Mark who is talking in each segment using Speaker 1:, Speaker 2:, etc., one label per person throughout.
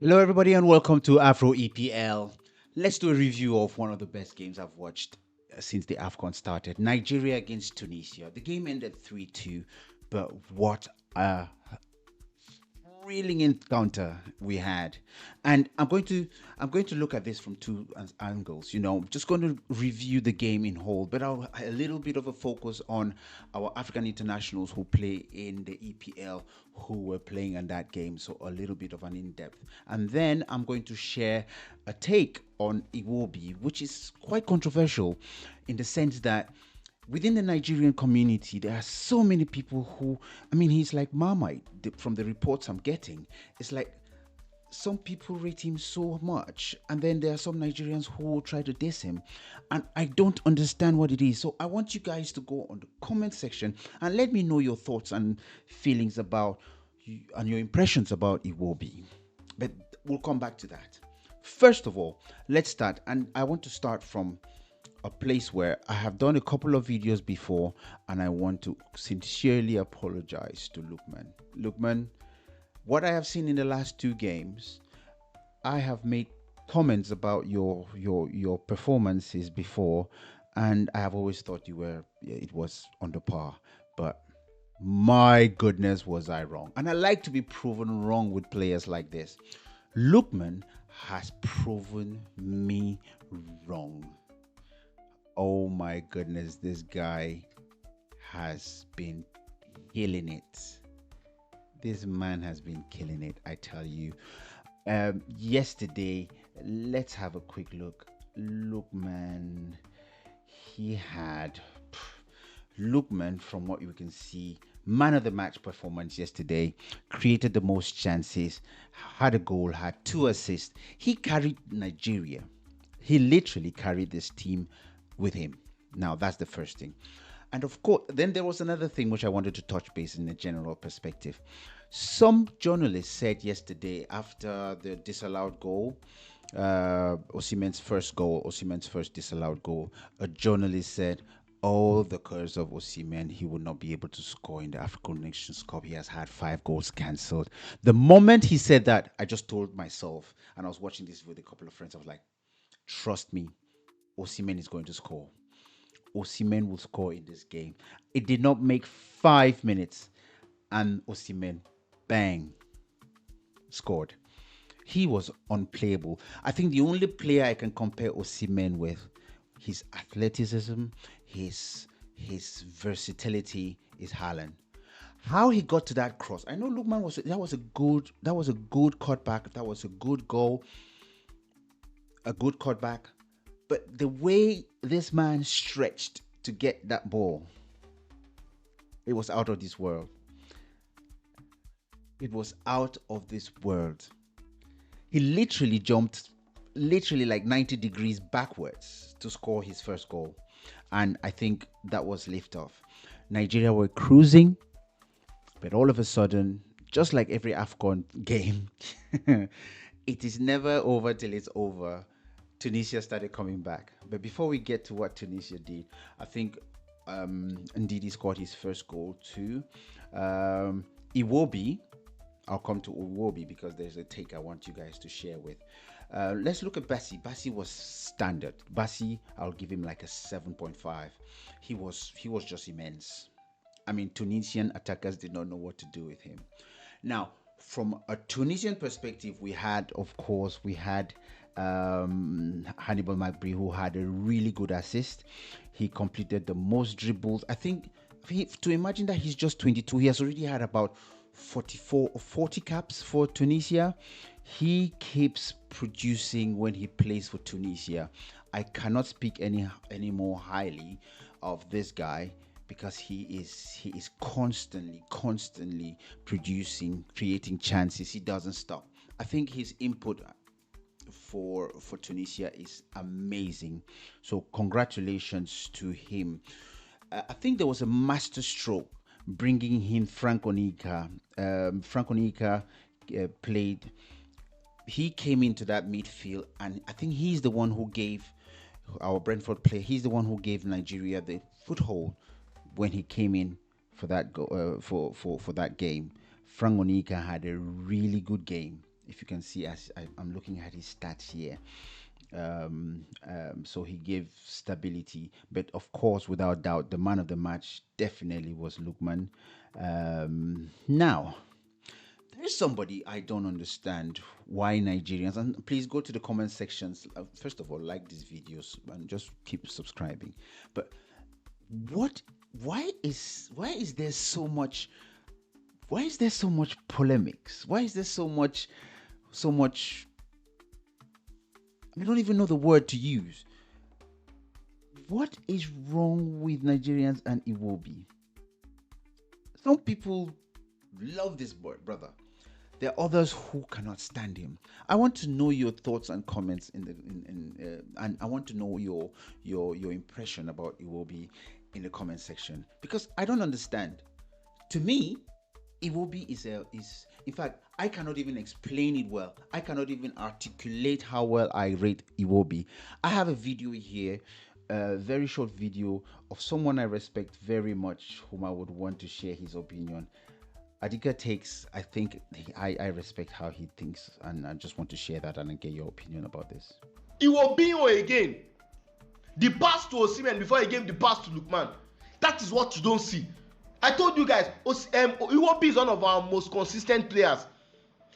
Speaker 1: Hello, everybody, and welcome to Afro EPL. Let's do a review of one of the best games I've watched since the AFCON started. Nigeria against Tunisia. The game ended 3-2, but what a thrilling encounter we had. And I'm going to look at this from two angles. I'm just going to review the game in whole, but I'll a little bit of a focus on our African internationals who play in the EPL who were playing in that game. So a little bit of an in-depth. And then I'm going to share a take on Iwobi, which is quite controversial in the sense that within the Nigerian community, there are so many people who, I mean, he's like Marmite from the reports I'm getting. It's like some people rate him so much, and then there are some Nigerians who will try to diss him, and I don't understand what it is. So I want you guys to go on the comment section and let me know your thoughts and feelings about and your impressions about Iwobi. But we'll come back to that. First of all, let's start, and I want to start from a place where I have done a couple of videos before, and I want to sincerely apologize to Lukman. Lukman, what I have seen in the last two games, I have made comments about your performances before, and I have always thought it was under par, but my goodness, was I wrong? And I like to be proven wrong with players like this. Lukman has proven me wrong. Oh my goodness, this guy has been killing it. This man has been killing it, I tell you. Yesterday, let's have a quick look. Look, man, he had. Lookman, from what you can see, man of the match performance yesterday, created the most chances, had a goal, had two assists. He carried Nigeria. He literally carried this team with him. Now, that's the first thing. And of course, then there was another thing which I wanted to touch base in a general perspective. Some journalists said yesterday after the disallowed goal, Osimhen's first goal, Osimhen's first disallowed goal, a journalist said, "Oh, the curse of Osimhen, he will not be able to score in the African Nations Cup. He has had 5 goals cancelled." The moment he said that, I just told myself, and I was watching this with a couple of friends, I was like, trust me, Osimhen is going to score. Osimhen will score in this game. It did not make 5 minutes, and Osimhen, bang, scored. He was unplayable. I think the only player I can compare Osimhen with, his athleticism, his versatility, is Haaland. How he got to that cross, I know Lukman was a good cutback. That was a good goal, a good cutback. But the way this man stretched to get that ball, it was out of this world. It was out of this world. He literally jumped literally like 90 degrees backwards to score his first goal. And I think that was liftoff. Nigeria were cruising, but all of a sudden, just like every AFCON game, it is never over till it's over. Tunisia started coming back. But before we get to what Tunisia did, I think Ndidi scored his first goal too. Iwobi, I'll come to Iwobi because there's a take I want you guys to share with. Let's look at Bassi. Bassi was standard. Bassi, I'll give him like a 7.5. He was just immense. I mean, Tunisian attackers did not know what to do with him. Now, from a Tunisian perspective, we had Hannibal Magri, who had a really good assist. He completed the most dribbles. I think to imagine that he's just 22, he has already had about 44 or 40 caps for Tunisia. He keeps producing when he plays for Tunisia. I cannot speak any more highly of this guy because he is constantly producing, creating chances. He doesn't stop. I think his input for Tunisia is amazing. So congratulations to him. I think there was a master stroke bringing him Frank Onika. Frank Onika played. He came into that midfield, and I think he's the one who gave our Brentford player. He's the one who gave Nigeria the foothold when he came in for that that game. Frank Onika had a really good game, If you can see, as I'm looking at his stats here, so he gave stability. But of course, without doubt, the man of the match definitely was Lukman. Now, there is somebody I don't understand why Nigerians, and please go to the comment sections. First of all, like these videos and just keep subscribing. But what? Why is there so much? Why is there so much polemics? Why is there so much? I don't even know the word to use. What is wrong with Nigerians and Iwobi? Some people love this boy, brother. There are others who cannot stand him. I want to know your thoughts and comments and I want to know your impression about Iwobi in the comment section, because I don't understand. To me, Iwobi is in fact, I cannot even explain it well. I cannot even articulate how well I rate Iwobi. I have a video here, a very short video of someone I respect very much, whom I would want to share his opinion. Adika takes, I think I respect how he thinks, and I just want to share that and get your opinion about this.
Speaker 2: Iwobi again. The pass to Osimhen before he gave the pass to Lukman. That is what you don't see. I told you guys, Iwobi is one of our most consistent players.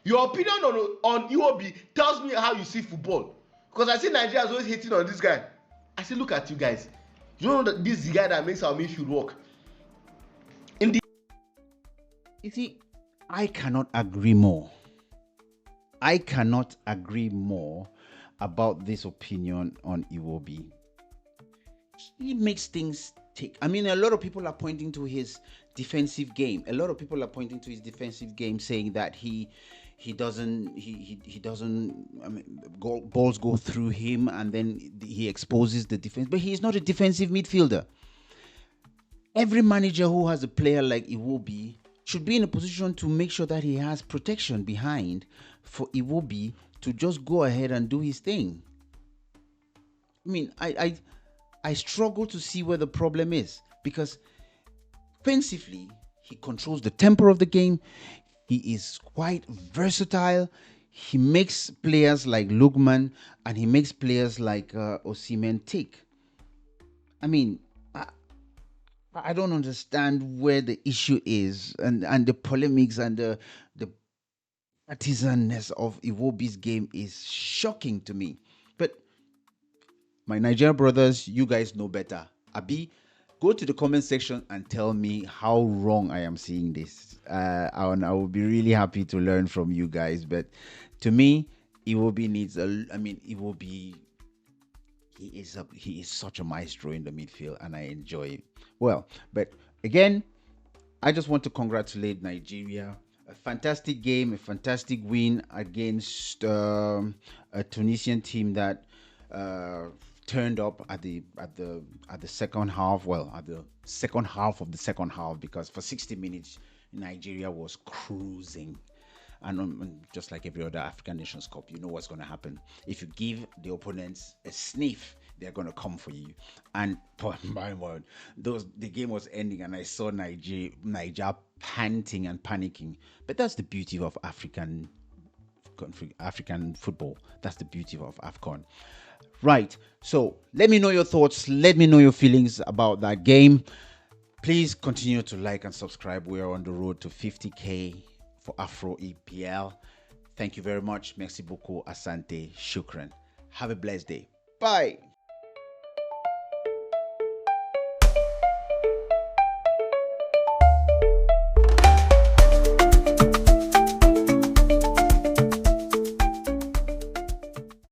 Speaker 2: Your opinion on Iwobi tells me how you see football. Because I see Nigeria is always hating on this guy. I say, look at you guys. You know that this is the guy that makes our midfield work.
Speaker 1: You see, I cannot agree more. I cannot agree more about this opinion on Iwobi. He makes things tick. I mean, a lot of people are pointing to his defensive game. A lot of people are pointing to his defensive game, saying that he doesn't. I mean, balls go through him, and then he exposes the defense. But he's not a defensive midfielder. Every manager who has a player like Iwobi should be in a position to make sure that he has protection behind for Iwobi to just go ahead and do his thing. I mean, I struggle to see where the problem is, because offensively, he controls the tempo of the game. He is quite versatile. He makes players like Lukman and he makes players like Osimhen tick. I mean, I don't understand where the issue is, and the polemics and the partisanness of Iwobi's game is shocking to me. But my Nigerian brothers, you guys know better. Abi, go to the comment section and tell me how wrong I am seeing this. I will be really happy to learn from you guys. But to me, Iwobi needs Iwobi. He is such a maestro in the midfield, and I enjoy it. Well, but again, I just want to congratulate Nigeria. A fantastic game, a fantastic win against a Tunisian team that turned up at the second half. Well, at the second half of the second half, because for 60 minutes Nigeria was cruising. And just like every other African Nations Cup, you know what's going to happen. If you give the opponents a sniff, they're going to come for you. And for my word, the game was ending, and I saw Niger panting and panicking. But that's the beauty of African football. That's the beauty of AFCON. Right. So let me know your thoughts. Let me know your feelings about that game. Please continue to like and subscribe. We are on the road to 50K for Afro EPL. Thank you very much. Merci beaucoup. Asante. Shukran. Have a blessed day. Bye.